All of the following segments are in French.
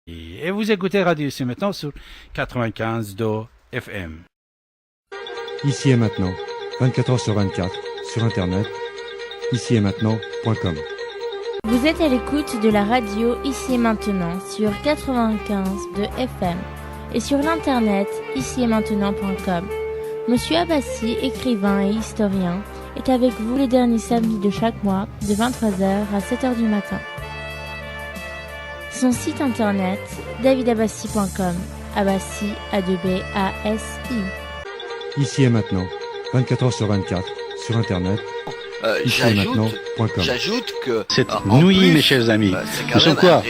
Et vous écoutez Radio Ici et Maintenant sur 95 do FM. Ici et maintenant, 24 heures sur 24, sur Internet, ici et maintenant.com. Vous êtes à l'écoute de la radio Ici et Maintenant sur 95 de FM et sur l'internet ici-et-maintenant.com. Monsieur Abbassi, écrivain et historien, est avec vous les derniers samedis de chaque mois de 23h à 7h du matin. Son site internet davidabbassi.com. Abbassi A2B-A-S-I. Ici et maintenant, 24 heures sur 24, sur Internet, J'ajoute que c'est nuit, mes chers amis. Nous sommes quoi?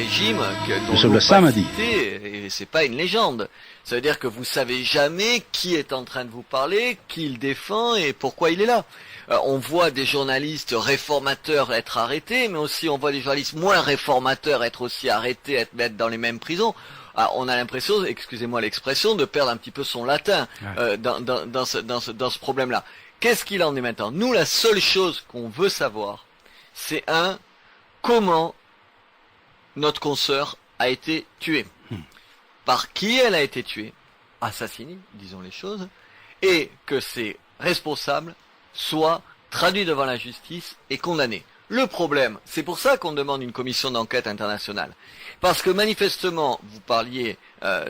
Nous sommes le samedi. Et c'est pas une légende. Ça veut dire que vous savez jamais qui est en train de vous parler, qui il défend et pourquoi il est là. On voit des journalistes réformateurs être arrêtés, mais aussi on voit des journalistes moins réformateurs être aussi arrêtés, être mettre dans les mêmes prisons. On a l'impression, excusez-moi l'expression, de perdre un petit peu son latin dans ce problème-là. Qu'est-ce qu'il en est maintenant? Nous, la seule chose qu'on veut savoir, c'est comment notre consoeur a été tuée. Par qui elle a été tuée, assassinée, disons les choses, et que ses responsables soient traduits devant la justice et condamnés. Le problème, c'est pour ça qu'on demande une commission d'enquête internationale. Parce que manifestement, vous parliez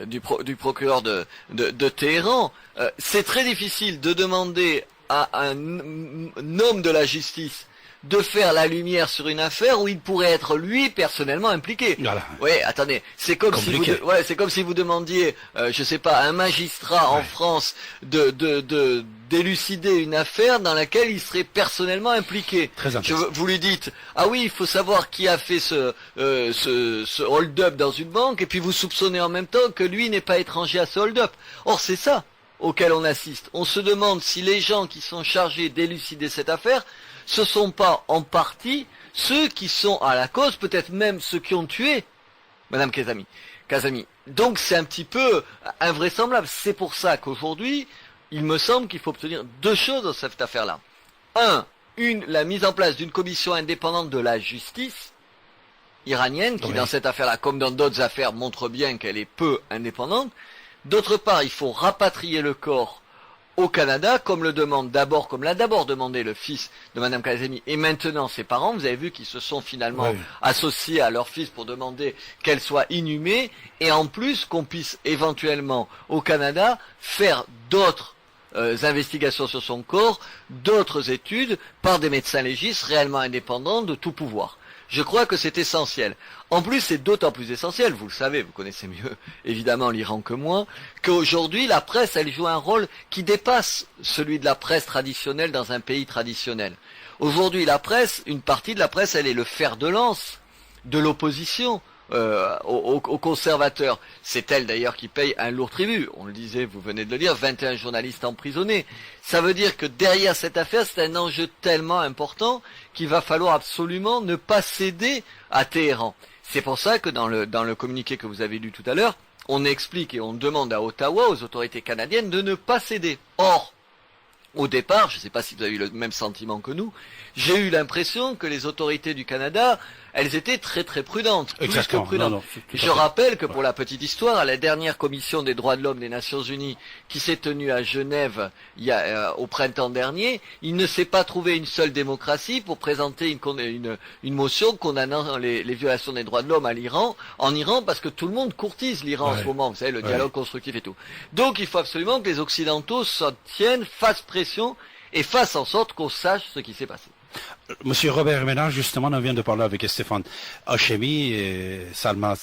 du procureur de Téhéran, c'est très difficile de demander à un homme de la justice de faire la lumière sur une affaire où il pourrait être lui personnellement impliqué. Voilà. Oui, attendez, c'est comme si vous demandiez, je sais pas, à un magistrat en France de d'élucider une affaire dans laquelle il serait personnellement impliqué. Très intéressant. Vous lui dites, ah oui, il faut savoir qui a fait ce hold-up dans une banque, et puis vous soupçonnez en même temps que lui n'est pas étranger à ce hold-up. Or, c'est ça auquel on assiste. On se demande si les gens qui sont chargés d'élucider cette affaire, ce sont pas en partie ceux qui sont à la cause, peut-être même ceux qui ont tué Madame Kazami. Donc c'est un petit peu invraisemblable. C'est pour ça qu'aujourd'hui, il me semble qu'il faut obtenir deux choses dans cette affaire-là. La mise en place d'une commission indépendante de la justice iranienne, qui dans cette affaire-là, comme dans d'autres affaires, montre bien qu'elle est peu indépendante. D'autre part, il faut rapatrier le corps au Canada, comme l'a d'abord demandé le fils de Madame Kazemi, et maintenant ses parents. Vous avez vu qu'ils se sont finalement associés à leur fils pour demander qu'elle soit inhumée, et en plus qu'on puisse éventuellement au Canada faire d'autres investigations sur son corps, d'autres études par des médecins légistes réellement indépendants de tout pouvoir. Je crois que c'est essentiel. En plus, c'est d'autant plus essentiel, vous le savez, vous connaissez mieux évidemment l'Iran que moi, qu'aujourd'hui la presse, elle joue un rôle qui dépasse celui de la presse traditionnelle dans un pays traditionnel. Aujourd'hui, la presse, une partie de la presse, elle est le fer de lance de l'opposition aux conservateurs. C'est elle d'ailleurs qui paye un lourd tribut. On le disait, vous venez de le dire, 21 journalistes emprisonnés. Ça veut dire que derrière cette affaire, c'est un enjeu tellement important qu'il va falloir absolument ne pas céder à Téhéran. C'est pour ça que dans le communiqué que vous avez lu tout à l'heure, on explique et on demande à Ottawa, aux autorités canadiennes, de ne pas céder. Or, au départ, je ne sais pas si vous avez eu le même sentiment que nous, j'ai eu l'impression que les autorités du Canada, elles étaient très très prudentes, plus que prudentes. Je rappelle que pour la petite histoire, à la dernière commission des droits de l'homme des Nations Unies qui s'est tenue à Genève au printemps dernier, il ne s'est pas trouvé une seule démocratie pour présenter une motion condamnant les violations des droits de l'homme en Iran, parce que tout le monde courtise l'Iran en ce moment, vous savez, le dialogue constructif et tout. Donc il faut absolument que les Occidentaux s'en tiennent, fassent pression et fassent en sorte qu'on sache ce qui s'est passé. Monsieur Robert Ménard, justement, on vient de parler avec Stéphane Hachemi, Salma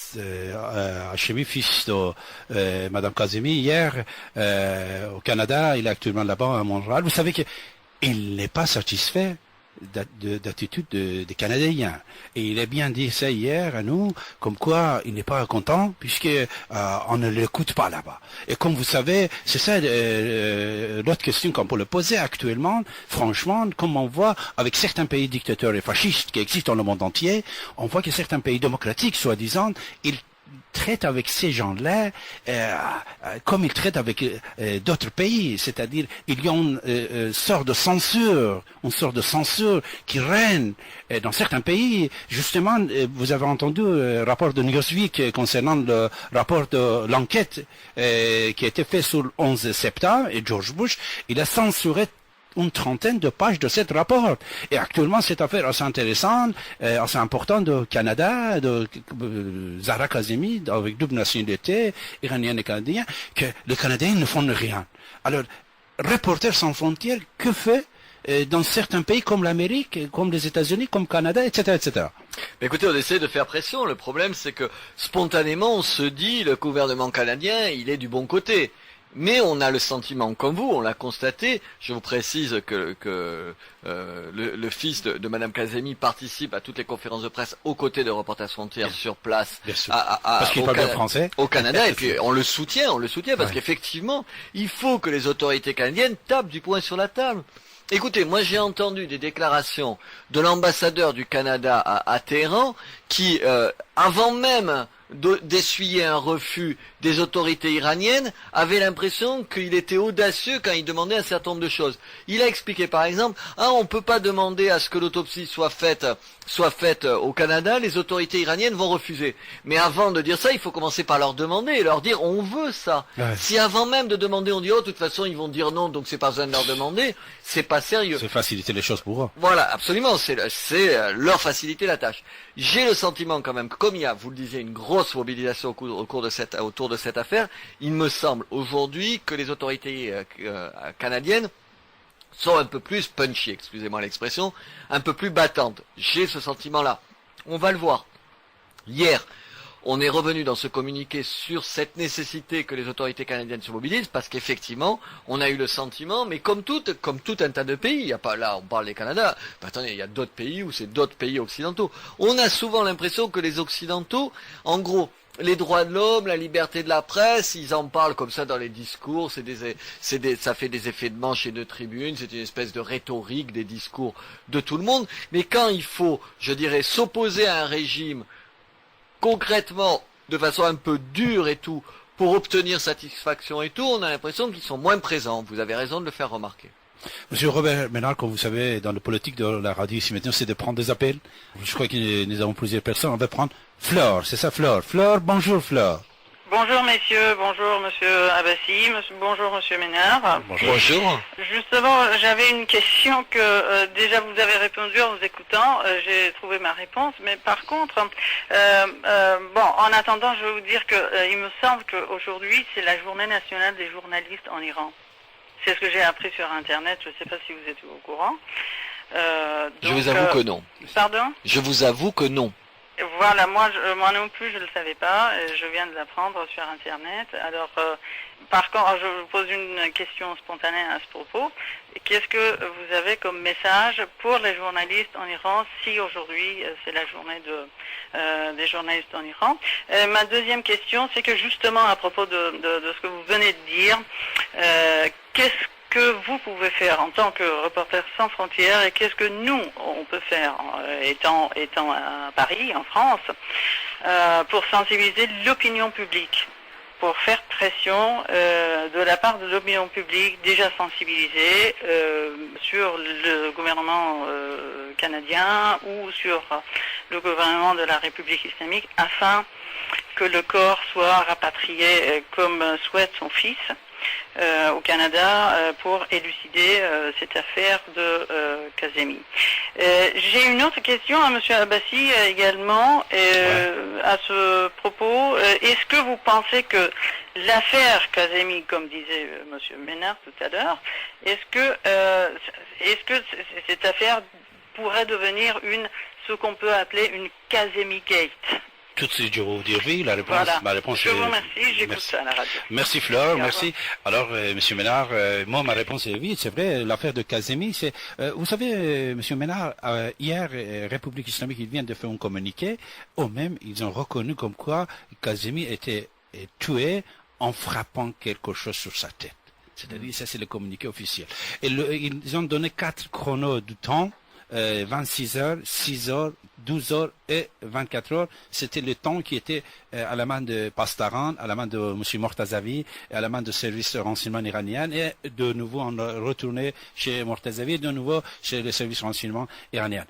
Hachemi, fils de Madame Kazemi, hier au Canada. Il est actuellement là-bas à Montréal. Vous savez qu'il n'est pas satisfait d'attitude des Canadiens. Et il a bien dit ça hier à nous, comme quoi il n'est pas content puisque on ne l'écoute pas là-bas. Et comme vous savez, c'est ça l'autre question qu'on peut le poser actuellement. Franchement, comme on voit avec certains pays dictateurs et fascistes qui existent dans le monde entier, on voit que certains pays démocratiques, soi-disant, ils traite avec ces gens-là comme il traite avec d'autres pays, c'est-à-dire il y a une sorte de censure qui règne dans certains pays. Justement, vous avez entendu le rapport de Newsweek concernant le rapport de l'enquête qui a été fait sur le 11 septembre, et George Bush, il a censuré une trentaine de pages de ce rapport. Et actuellement, cette affaire assez intéressante, assez importante du Canada, de Zahra Kazemi, avec double nationalité, iranienne et canadienne, que les Canadiens ne font rien. Alors, Reporters sans frontières, que fait dans certains pays comme l'Amérique, comme les États-Unis, comme le Canada, etc., etc. Mais écoutez, on essaie de faire pression. Le problème, c'est que spontanément, on se dit, le gouvernement canadien, il est du bon côté. Mais on a le sentiment, comme vous, on l'a constaté, je vous précise que le fils de Madame Kazemi participe à toutes les conférences de presse aux côtés de Reporters sans frontières sur place, parce qu'il parle bien français, au Canada, et puis on le soutient parce qu'effectivement, il faut que les autorités canadiennes tapent du poing sur la table. Écoutez, moi j'ai entendu des déclarations de l'ambassadeur du Canada à Téhéran qui, avant même d'essuyer un refus des autorités iraniennes, avait l'impression qu'il était audacieux quand il demandait un certain nombre de choses. Il a expliqué par exemple, on peut pas demander à ce que l'autopsie soit faite au Canada, les autorités iraniennes vont refuser. Mais avant de dire ça, il faut commencer par leur demander et leur dire on veut ça. Ouais. Si avant même de demander on dit de toute façon ils vont dire non, donc c'est pas besoin de leur demander, c'est pas sérieux. C'est faciliter les choses pour eux. Voilà, absolument, c'est leur faciliter la tâche. J'ai le sentiment quand même que comme il y a, vous le disiez, une grosse mobilisation autour de cette affaire, il me semble aujourd'hui que les autorités canadiennes sont un peu plus punchy, excusez-moi l'expression, un peu plus battantes. J'ai ce sentiment-là. On va le voir. Hier, on est revenu dans ce communiqué sur cette nécessité que les autorités canadiennes se mobilisent, parce qu'effectivement, on a eu le sentiment, mais comme tout un tas de pays, il y a pas là, on parle des Canada, attendez, il y a d'autres pays où c'est d'autres pays occidentaux. On a souvent l'impression que les occidentaux, en gros, les droits de l'homme, la liberté de la presse, ils en parlent comme ça dans les discours, ça fait des effets de manche et de tribune, c'est une espèce de rhétorique des discours de tout le monde, mais quand il faut, je dirais, s'opposer à un régime concrètement, de façon un peu dure et tout, pour obtenir satisfaction et tout, on a l'impression qu'ils sont moins présents. Vous avez raison de le faire remarquer. Monsieur Robert Ménard, comme vous savez, dans la politique de la radio ici maintenant, c'est de prendre des appels. Je crois que nous avons plusieurs personnes. On va prendre Flore, c'est ça Flore. Flore, bonjour Flore. Bonjour messieurs, bonjour monsieur Abbassi, bonjour monsieur Ménard. Bonjour. Justement, j'avais une question que déjà vous avez répondu en vous écoutant, j'ai trouvé ma réponse, mais par contre, en attendant, je vais vous dire que il me semble qu'aujourd'hui c'est la journée nationale des journalistes en Iran. C'est ce que j'ai appris sur Internet, je ne sais pas si vous êtes au courant. Je vous avoue que non. Pardon ? Je vous avoue que non. Voilà, moi non plus, je ne le savais pas, je viens de l'apprendre sur Internet. Alors, par contre, je vous pose une question spontanée à ce propos. Qu'est-ce que vous avez comme message pour les journalistes en Iran, si aujourd'hui c'est la journée des journalistes en Iran? Ma deuxième question, c'est que justement, à propos de ce que vous venez de dire, qu'est-ce que vous pouvez faire en tant que Reporters sans frontières et qu'est-ce que nous, on peut faire, étant à Paris, en France, pour sensibiliser l'opinion publique, pour faire pression de la part de l'opinion publique déjà sensibilisée sur le gouvernement canadien ou sur le gouvernement de la République islamique afin que le corps soit rapatrié comme souhaite son fils au Canada pour élucider cette affaire de Kazemi. J'ai une autre question à monsieur Abbassi également à ce propos. Est-ce que vous pensez que l'affaire Kazemi, comme disait monsieur Ménard tout à l'heure, est-ce que cette affaire pourrait devenir ce qu'on peut appeler une Kazemi Gate? Tout de suite, je vais vous dire oui. La réponse, voilà. Ma réponse je vous remercie, j'écoute ça à la radio. Merci Flore, merci. Alors, monsieur Ménard, moi, ma réponse est oui, c'est vrai, l'affaire de Kazemi, c'est, vous savez, monsieur Ménard, hier, République islamique, ils viennent de faire un communiqué, eux-mêmes, ils ont reconnu comme quoi Kazemi était tué en frappant quelque chose sur sa tête. C'est-à-dire, ça, c'est le communiqué officiel. Et ils ont donné 4 chronos du temps 26 heures, 6 heures, 12 heures et 24 heures. C'était le temps qui était à la main de Pastaran, à la main de M. Mortazavi, et à la main de service de renseignement iranien. Et de nouveau, on retournait chez Mortazavi, de nouveau chez le service de renseignement iranien.